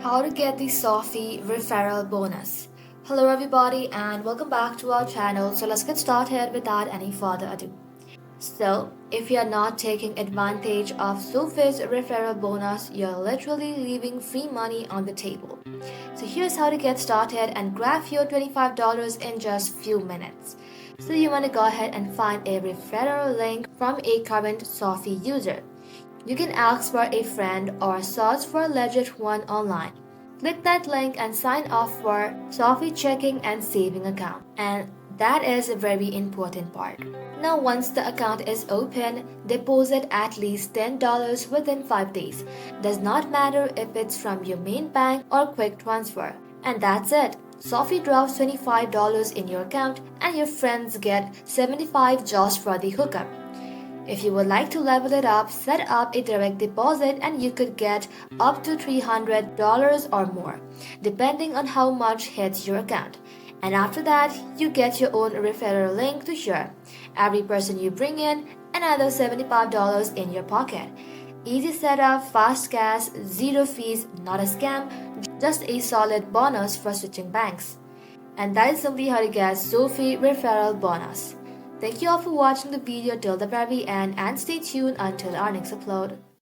How to get the SoFi Referral bonus. Hello everybody and welcome back to our channel. So let's get started without any further ado. So if you are not taking advantage of SoFi's referral bonus, you're literally leaving free money on the table. So here's how to get started and grab your $25 in just few minutes. So you want to go ahead and find a referral link from a current SoFi user. You can ask for a friend or search for a legit one online. Click that link and sign up for SoFi checking and saving account. And that is a very important part. Now once the account is open, deposit at least $10 within 5 days. Does not matter if it's from your main bank or quick transfer. And that's it. SoFi drops $25 in your account and your friends get $75 just for the hookup. If you would like to level it up, set up a direct deposit and you could get up to $300 or more, depending on how much hits your account. And after that, you get your own referral link to share. Every person you bring in, another $75 in your pocket. Easy setup, fast cash, zero fees, not a scam, just a solid bonus for switching banks. And that is simply how to get SoFi referral bonus. Thank you all for watching the video till the very end and stay tuned until our next upload.